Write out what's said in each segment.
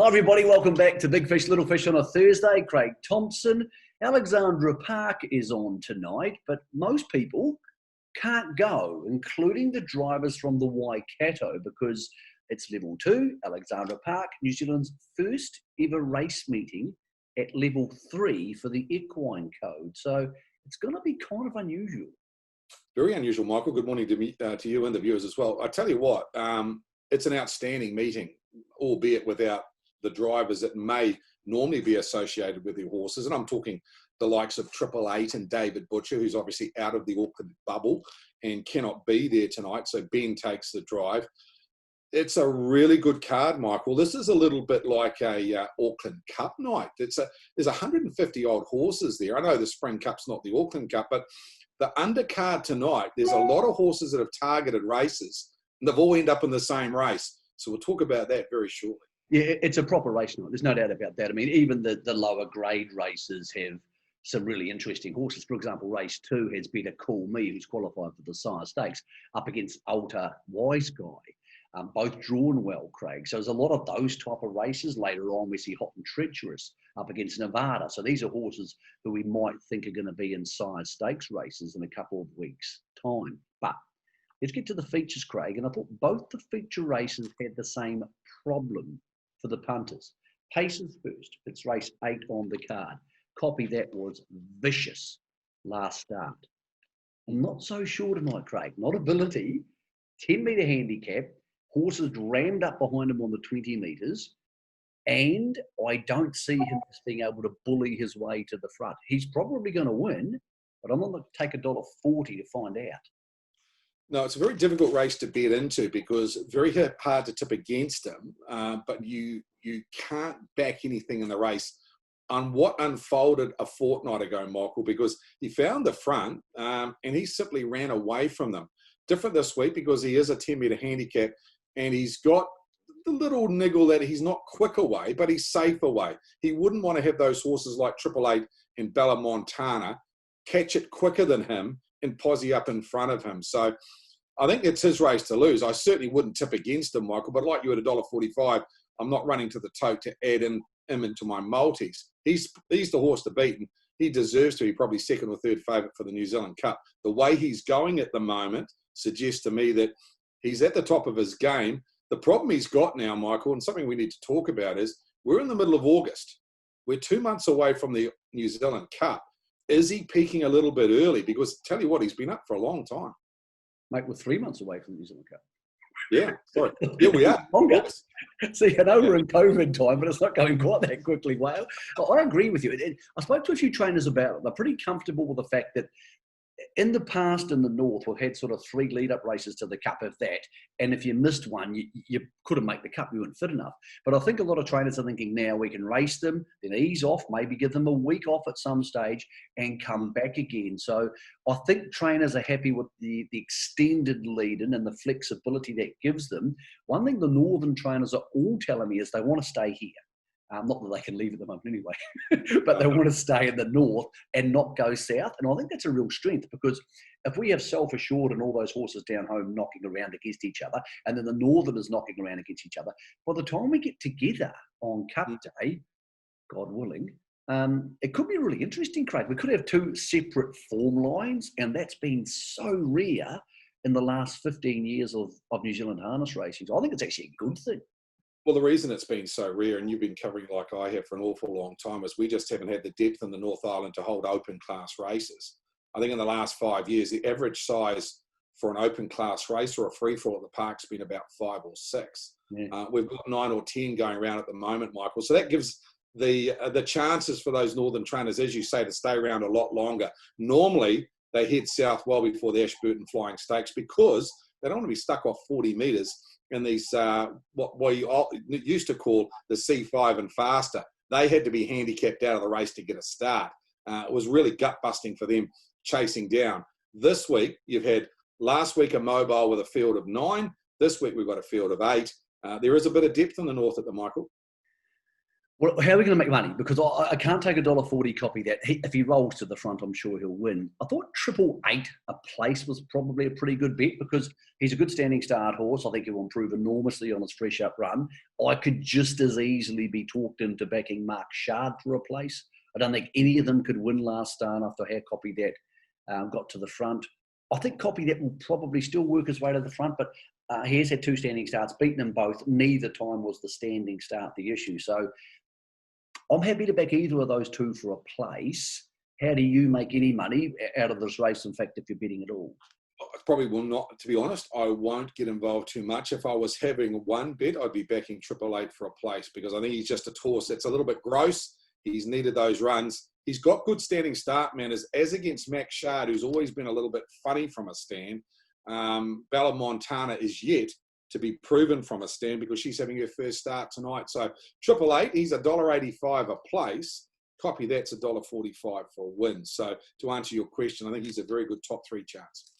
Hi everybody, welcome back to Big Fish, Little Fish on a Thursday. Craig Thompson. Alexandra Park is on tonight, but most people can't go, including the drivers from the Waikato, because it's level 2, Alexandra Park, New Zealand's first ever race meeting at level 3 for the equine code. So it's going to be kind of unusual. Very unusual, Michael. Good morning to you and the viewers as well. I tell you what, it's an outstanding meeting, albeit without the drivers that may normally be associated with the horses. And I'm talking the likes of 888 and David Butcher, who's obviously out of the Auckland bubble and cannot be there tonight. So Ben takes the drive. It's a really good card, Michael. This is a little bit like a Auckland Cup night. There's 150 odd horses there. I know the Spring Cup's not the Auckland Cup, but the undercard tonight, there's a lot of horses that have targeted races, and they've all ended up in the same race. So we'll talk about that very shortly. Yeah, it's a proper race night. There's no doubt about that. I mean, even the lower grade races have some really interesting horses. For example, race 2 has Better Call Me, who's qualified for the Sire Stakes, up against Alta Wise Guy. Both drawn well, Craig. So there's a lot of those type of races. Later on, we see Hot and Treacherous up against Nevada. So these are horses who we might think are going to be in Sire Stakes races in a couple of weeks' time. But let's get to the features, Craig. And I thought both the feature races had the same problem for the punters. Paces first. It's race 8 on the card. Copy that was Vicious last start. I'm not so sure tonight, Craig. Not ability. 10-metre handicap. Horses rammed up behind him on the 20 metres, and I don't see him as being able to bully his way to the front. He's probably going to win, but I'm not going to take $1.40 to find out. No, it's a very difficult race to bet into because very hard to tip against him, but you can't back anything in the race on what unfolded a fortnight ago, Michael, because he found the front and he simply ran away from them. Different this week because he is a 10-metre handicap, and he's got the little niggle that he's not quick away, but he's safe away. He wouldn't want to have those horses like 888 and Bella Montana catch it quicker than him and posse up in front of him. So I think it's his race to lose. I certainly wouldn't tip against him, Michael, but like you at $1.45, I'm not running to the tote to add him into my multis. He's the horse to beat, and he deserves to be probably second or third favourite for the New Zealand Cup. The way he's going at the moment suggests to me that he's at the top of his game. The problem he's got now, Michael, and something we need to talk about is we're in the middle of August. We're 2 months away from the New Zealand Cup. Is he peaking a little bit early? Because tell you what, he's been up for a long time. Mate, we're 3 months away from the New Zealand Cup. Yeah, sorry. Yeah, we are. See, I know we're in COVID time, but it's not going quite that quickly. Well, I agree with you. I spoke to a few trainers about it. They're pretty comfortable with the fact that in the past in the North, we've had sort of 3 lead-up races to the Cup, if that. And if you missed one, you couldn't make the Cup. You weren't fit enough. But I think a lot of trainers are thinking now we can race them, then ease off, maybe give them a week off at some stage and come back again. So I think trainers are happy with the extended lead-in and the flexibility that gives them. One thing the Northern trainers are all telling me is they want to stay here. Not that they can leave at the moment anyway, but they want to stay in the north and not go south. And I think that's a real strength because if we have Self-Assured and all those horses down home knocking around against each other, and then the Northerners knocking around against each other, by the time we get together on Cup Day, God willing, it could be really interesting, Craig. We could have 2 separate form lines, and that's been so rare in the last 15 years of New Zealand harness racing. So I think it's actually a good thing. Well, the reason it's been so rare, and you've been covering like I have for an awful long time, is we just haven't had the depth in the North Island to hold open class races. I think in the last 5 years, the average size for an open class race or a free-for-all at the park's been about 5 or 6. Yeah. We've got 9 or 10 going around at the moment, Michael. So that gives the chances for those Northern trainers, as you say, to stay around a lot longer. Normally, they head south well before the Ashburton Flying Stakes because they don't want to be stuck off 40 metres in these, what we used to call the C5 and faster. They had to be handicapped out of the race to get a start. It was really gut-busting for them chasing down. This week, you've had last week a mobile with a field of 9. This week, we've got a field of 8. There is a bit of depth in the north at the Michael. Well, how are we going to make money? Because I can't take $1.40 copy that. If he rolls to the front, I'm sure he'll win. I thought 888 a place was probably a pretty good bet because he's a good standing start horse. I think he'll improve enormously on his fresh up run. I could just as easily be talked into backing Mark Shard for a place. I don't think any of them could win last start after how copy that got to the front. I think copy that will probably still work his way to the front, but he has had 2 standing starts, beaten them both. Neither time was the standing start the issue. So I'm happy to back either of those 2 for a place. How do you make any money out of this race, in fact, if you're betting at all? I probably will not, to be honest. I won't get involved too much. If I was having one bet, I'd be backing 888 for a place because I think he's just a horse that's a little bit gross. He's needed those runs. He's got good standing start manners, as against Max Shard, who's always been a little bit funny from a stand. Bella Montana is yet to be proven from a stand because she's having her first start tonight. So 888, he's $1.85 a place. Copy that's $1.45 for a win. So to answer your question, I think he's a very good top 3 chance.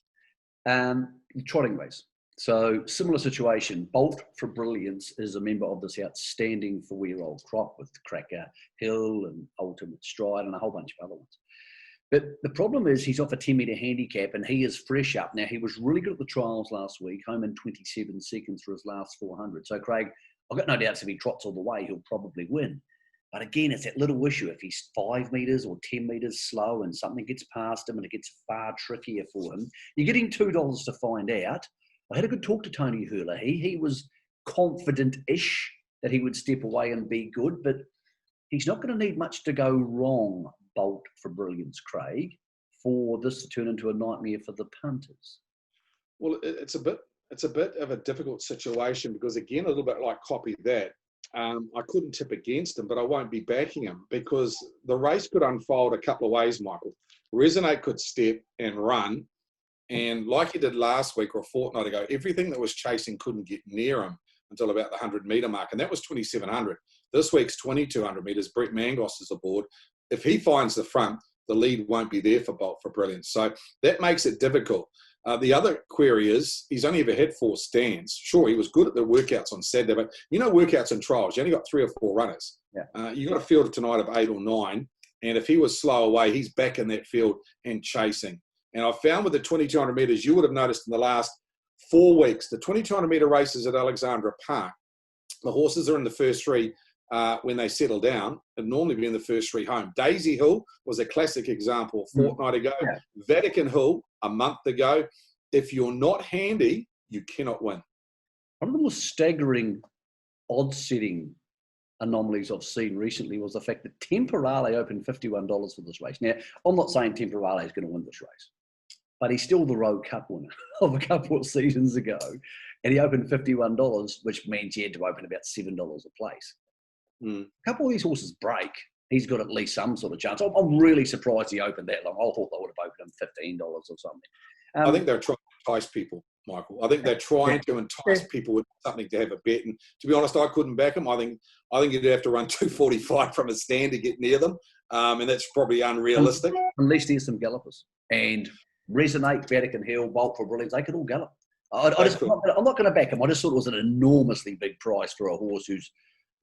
Trotting race. So similar situation. Bolt for Brilliance is a member of this outstanding 4-year-old crop with Cracker Hill and Ultimate Stride and a whole bunch of other ones. But the problem is he's off a 10-metre handicap and he is fresh up. Now, he was really good at the trials last week, home in 27 seconds for his last 400. So, Craig, I've got no doubts if he trots all the way, he'll probably win. But again, it's that little issue. If he's 5 metres or 10 metres slow and something gets past him and it gets far trickier for him, you're getting $2 to find out. I had a good talk to Tony Hurler. He was confident-ish that he would step away and be good, but he's not going to need much to go wrong, Bolt for Brilliance, Craig, for this to turn into a nightmare for the punters. Well, it's a bit of a difficult situation because, again, a little bit like copy that. I couldn't tip against him, but I won't be backing him because the race could unfold a couple of ways, Michael. Resonate could step and run, and like he did last week or a fortnight ago, everything that was chasing couldn't get near him until about the 100-metre mark, and that was 2,700. This week's 2,200 metres. Brett Mangos is aboard. If he finds the front, the lead won't be there for Bolt for Brilliance. So that makes it difficult. The other query is he's only ever had 4 stands. Sure, he was good at the workouts on Saturday, but workouts and trials, you only got 3 or 4 runners. Yeah. You got a field tonight of 8 or 9, and if he was slow away, he's back in that field and chasing. And I found with the 2,200 metres, you would have noticed in the last 4 weeks, the 2,200 metre races at Alexandra Park, the horses are in the first 3 when they settle down, and normally be in the first 3 home. Daisy Hill was a classic example a fortnight ago. Yeah. Vatican Hill a month ago. If you're not handy, you cannot win. One of the most staggering odds-setting anomalies I've seen recently was the fact that Temporale opened $51 for this race. Now, I'm not saying Temporale is going to win this race, but he's still the Road Cup winner of a couple of seasons ago, and he opened $51, which means he had to open about $7 a place. A couple of these horses break, he's got at least some sort of chance. I'm really surprised he opened that long. I thought they would have opened him $15 or something. I think they're trying to entice people, Michael. I think they're trying to entice people with something to have a bet. And to be honest, I couldn't back him. I think you'd have to run 245 from a stand to get near them, and that's probably unrealistic. Unless there's some gallopers. And Resonate, Vatican Hill, Bolt for Brilliance, they could all gallop. I'm not going to back him. I just thought it was an enormously big price for a horse who's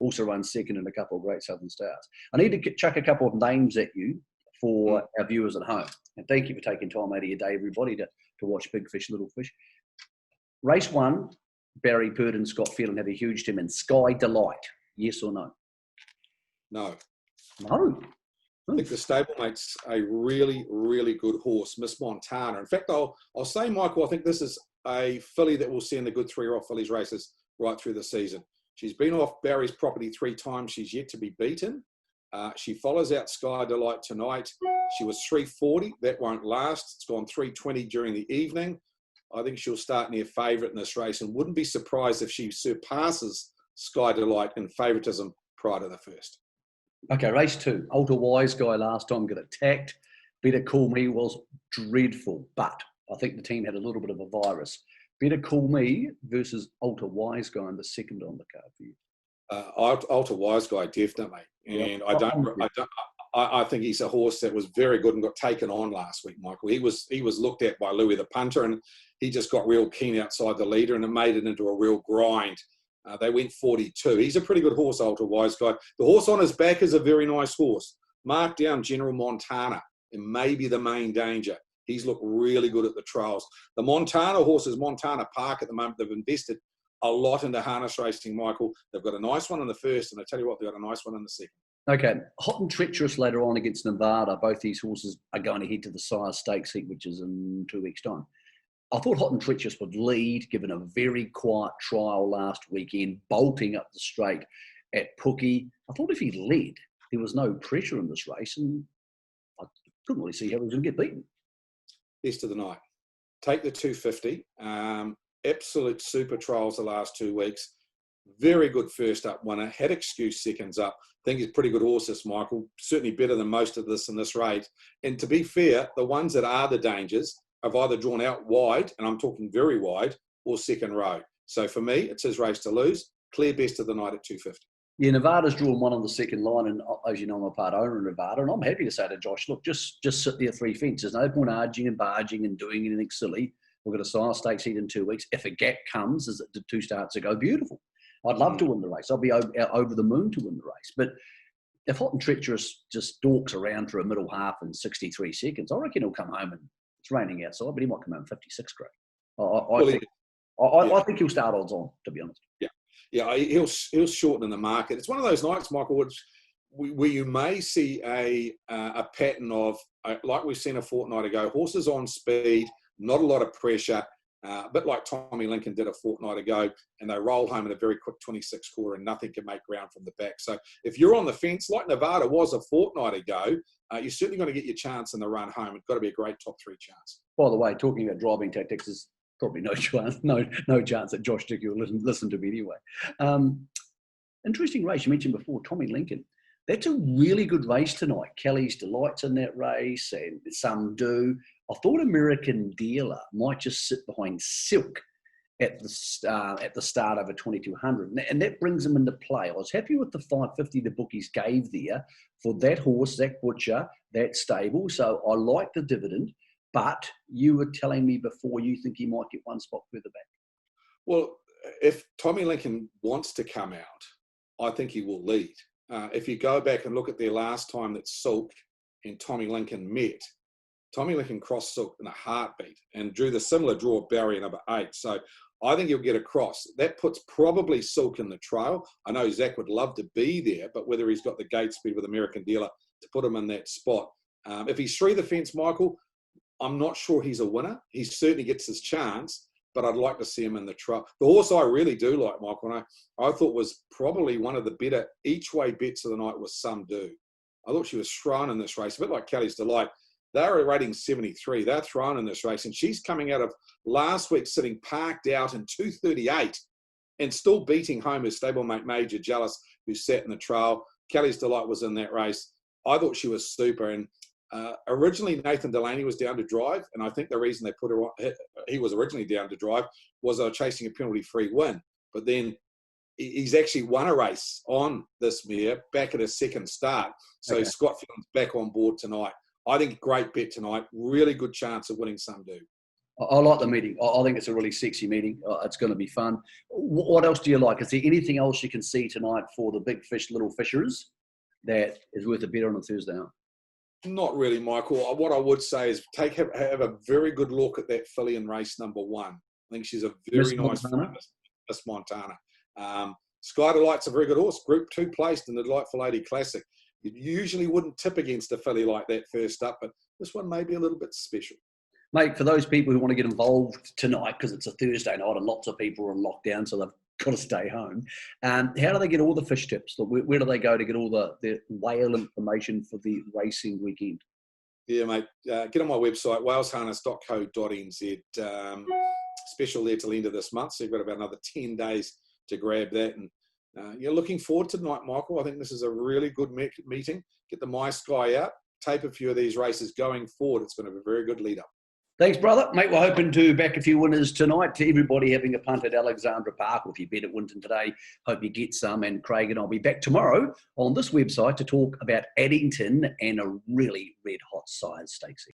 also runs second in a couple of Great Southern Stars. I need to chuck a couple of names at you for our viewers at home. And thank you for taking time out of your day, everybody, to watch Big Fish, Little Fish. Race 1, Barry Purdon, Scott Phelan have a huge team in Sky Delight. Yes or no? No. No? I think the stablemate's a really, really good horse, Miss Montana. In fact, I'll say, Michael, I think this is a filly that will send the good 3-year-old fillies races right through the season. She's been off Barry's property 3 times. She's yet to be beaten. She follows out Sky Delight tonight. She was 340. That won't last. It's gone 320 during the evening. I think she'll start near favourite in this race and wouldn't be surprised if she surpasses Sky Delight in favouritism prior to the first. Okay, race 2. Ultra Wise Guy last time got attacked. Better Call Me was dreadful, but I think the team had a little bit of a virus. Better Call Me versus Ultra Wise Guy in the second on the card for you. Ultra Wise Guy, definitely. And I think he's a horse that was very good and got taken on last week, Michael. He was looked at by Louis the punter, and he just got real keen outside the leader, and it made it into a real grind. They went 42. He's a pretty good horse, Ultra Wise Guy. The horse on his back is a very nice horse. Mark down General Montana, and maybe the Main Danger. He's looked really good at the trials. The Montana horses, Montana Park at the moment, they've invested a lot into harness racing, Michael. They've got a nice one in the first, and I tell you what, they've got a nice one in the second. Okay, Hot and Treacherous later on against Nevada. Both these horses are going to head to the Sire Stakes heat, which is in 2 weeks' time. I thought Hot and Treacherous would lead, given a very quiet trial last weekend, bolting up the straight at Pookie. I thought if he led, there was no pressure in this race, and I couldn't really see how he was going to get beaten. Best of the night. Take the 250. Absolute super trials the last 2 weeks. Very good first up winner. Had excuse seconds up. I think he's pretty good horse, this Michael. Certainly better than most of this in this race. And to be fair, the ones that are the dangers have either drawn out wide, and I'm talking very wide, or second row. So for me, it's his race to lose. Clear best of the night at 250. Yeah, Nevada's drawn one on the second line, and as you know, I'm a part owner in Nevada, and I'm happy to say to Josh, look, just sit there 3 fences. No point arging and barging and doing anything silly. We've got a Sire Stakes heat in 2 weeks. If a gap comes, as it did 2 starts ago, beautiful. I'd love to win the race. I'll be over the moon to win the race. But if Hot and Treacherous just stalks around for a middle half in 63 seconds, I reckon he'll come home and it's raining outside, but he might come home 56 great. I think he'll start odds on, to be honest. Yeah, he'll shorten in the market. It's one of those nights, Michael, where you may see a pattern of, like we've seen a fortnight ago, horses on speed, not a lot of pressure, a bit like Tommy Lincoln did a fortnight ago, and they roll home in a very quick 26 quarter and nothing can make ground from the back. So if you're on the fence, like Nevada was a fortnight ago, you're certainly going to get your chance in the run home. It's got to be a great top 3 chance. By the way, talking about driving tactics, there's probably no chance that Josh Dickey will listen to me anyway. Interesting race. You mentioned before, Tommy Lincoln. That's a really good race tonight. Kelly's Delight's in that race, and some do. I thought American Dealer might just sit behind Silk at the start over 2200, and that brings him into play. I was happy with the 550 the bookies gave there for that horse, Zach Butcher, that stable. So I like the dividend. But you were telling me before you think he might get one spot further back. Well, if Tommy Lincoln wants to come out, I think he will lead. If you go back and look at their last time that Silk and Tommy Lincoln met, Tommy Lincoln crossed Silk in a heartbeat and drew the similar draw of barrier number 8. So I think he'll get across. That puts probably Silk in the trail. I know Zach would love to be there, but whether he's got the gate speed with American Dealer to put him in that spot. If he's through the fence, Michael, I'm not sure he's a winner. He certainly gets his chance, but I'd like to see him in the trial. The horse I really do like, Michael, and I thought was probably one of the better each-way bets of the night was Some Do. I thought she was thrown in this race, a bit like Kelly's Delight. They're rating 73. They're thrown in this race, and she's coming out of last week sitting parked out in 238 and still beating home her stablemate Major Jealous, who sat in the trial. Kelly's Delight was in that race. I thought she was super, and originally Nathan Delaney was down to drive, and I think the reason they put her on, he was originally down to drive, was they were chasing a penalty-free win. But then he's actually won a race on this mare back at his second start. So okay. Scott Field's back on board tonight. I think great bet tonight. Really good chance of winning Some Do. I like the meeting. I think it's a really sexy meeting. It's going to be fun. What else do you like? Is there anything else you can see tonight for the big fish, little fishers that is worth a bet on a Thursday night? Not really, Michael. What I would say is have a very good look at that filly in race number 1. I think she's a very nice front, Miss Montana. Sky Delight's a very good horse. Group 2 placed in the Delightful Lady Classic. You usually wouldn't tip against a filly like that first up, but this one may be a little bit special. Mate, for those people who want to get involved tonight, because it's a Thursday night and lots of people are on lockdown, so they've got to stay home. How do they get all the fish tips? Where do they go to get all the whale information for the racing weekend? Yeah, mate. Get on my website, walesharness.co.nz. Special there till the end of this month, so you've got about another 10 days to grab that. And you're looking forward to tonight, Michael. I think this is a really good meeting. Get the My Sky out, tape a few of these races going forward. It's going to be a very good lead-up. Thanks, brother. Mate, we're hoping to back a few winners tonight. To everybody having a punt at Alexandra Park, or if you bet at Winton today, hope you get some. And Craig and I'll be back tomorrow on this website to talk about Addington and a really red-hot Sire Stakes.